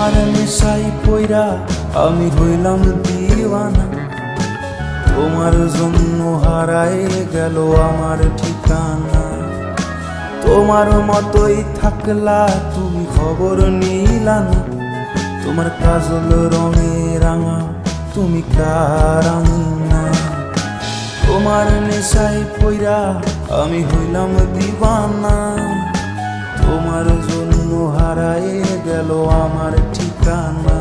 তোমার নেশাই পইরা আমি হইলাম দিওয়ানা, তোমার জন্য হারায় গেল আমার ঠিকানা। তোমার মতোই থাকলা তুমি খবর নিলা না, তোমার কাজল রঙে রাঙা তুমি কারাঙা। তোমার নেশাই পইরা আমি হইলাম দিওয়ানা, তোমার জন্য হারায় গেল আমার ঠিকানা।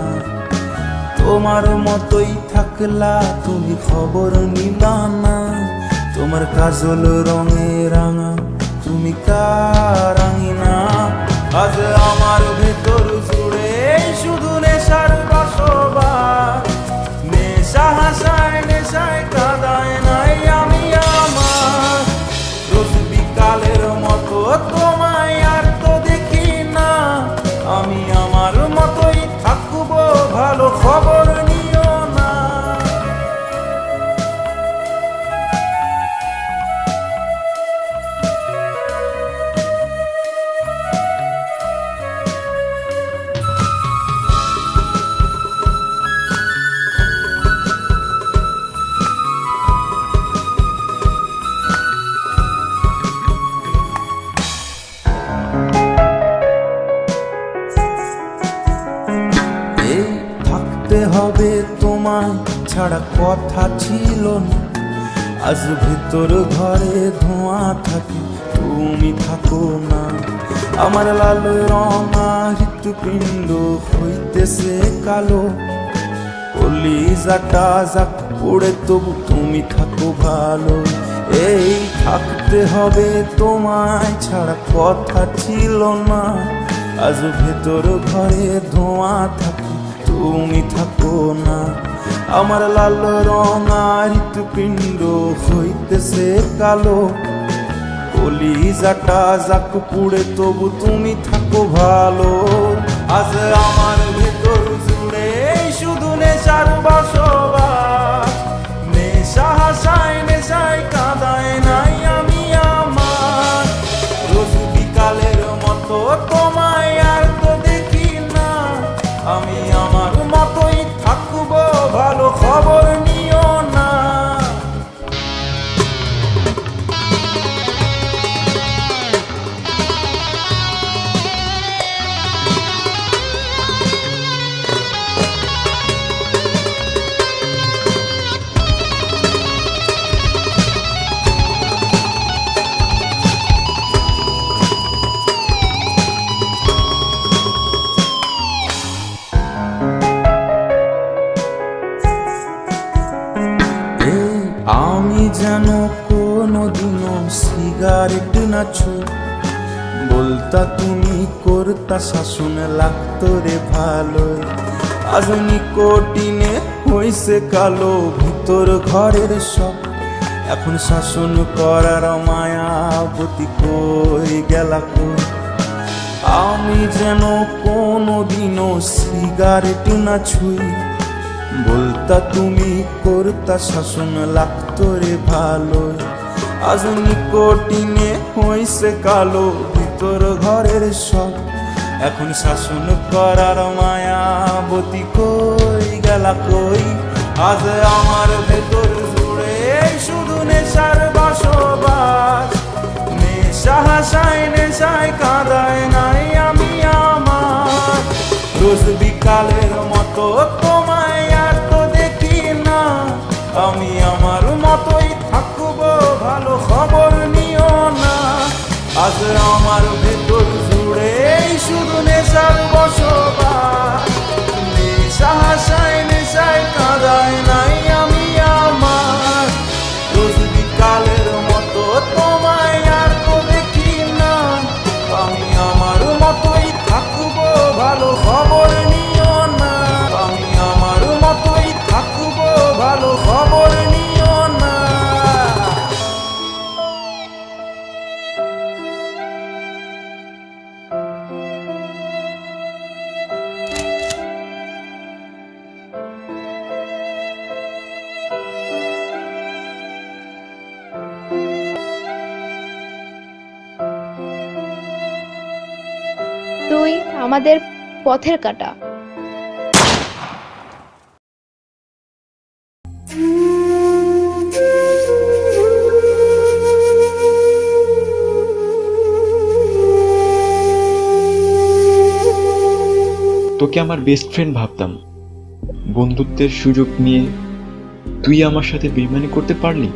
তোমার মতোই থাকলা তুমি খবর নিলা না, তোমার কাজল রঙে রাঙা তুমি কারাঙিনা। আজ আমার ভেতর জুড়ে শুধু নেশার বসবাস, নেশা হাসায় নেশায় কাঁদায় নাই আমি আমার। রোজ বিকালের মতো তোমায় আর তো দেখি না, আমি আমার মতোই থাকবো ভালো খবর নিও না। এই থাকতে হবে তোমায় ছাড়া কথা ছিল না, আজ ভিতর ঘরে ধোঁয়া থাকে তুমি থাকো না। আমার লাল রঙা হৃৎপিণ্ড হইতেছে কালো, কলিজাটা যাক পড়ে তবু তুমি থাকো ভালো। এই থাকতে হবে তোমায় ছাড়া কথা ছিল না, আজ ভেতর ঘরে ধোঁয়া থাকে তুমি থাকো না। আমার লাল রঙা হৃৎপিণ্ড হইতেছে কালো, কলিজাটা যাক পুড়ে তবু তুমি থাকো ভালো। আজ আমার ভেতর জুড়ে শুধু নেশার বসবাস, নেশা হাসায় নেশায় কাঁদায় নাই আমি আমার। রোজ বিকালের মতো তোমায় আর তো দেখি না, আমি আমার মতোই থাকবো ভালো খবর নিও না। আমি যেন কোনোদিনও সিগারেট না ছুঁ, বলতা তুমি করতা শাসন লাগতো রে ভালো। আজ নিকোটিনে হইছে কালো ভিতর ঘরের সব, এখন শাসন করার মায়াবতী কই গেলা কই। আমি যেন কোনোদিনও সিগারেট না ছুঁই, বলতা তুমি করতা শাসন লাগতো রে ভালো। আজ নিকোটিনে হইছে কালো ভিতর ঘরের সব, এখন শাসন করার মায়াবতী কই গেলা কই। আজ আমার ভেতর জুড়ে শুধু নেশার বসবাস, নেশা হাসায় নেশায় কাঁদায় নাই আমি আমার। রোজ বিকালের মতো তোমায় আর তো দেখি না, আমি আমার মতোই থাকবো ভালো খবর নিও না। আজ আমার ভেতর জুড়ে শুধু নেশার বসবাস, নেশা হাসায় নেশায় কাঁদায় নাই আমি আমার। রোজ বিকালের মতো তোমায় আর তো দেখি না, আমি আমার মতোই থাকবো ভালো খবর নিও না। আমি আমার মতোই থাকবো ভালো খবর নিও না। তুই আমাদের পথের কাঁটা, তোকে আমার বেস্ট ফ্রেন্ড ভাবতাম, বন্ধুত্বের সুযোগ নিয়ে তুই আমার সাথে বেইমানি করতে পারলি।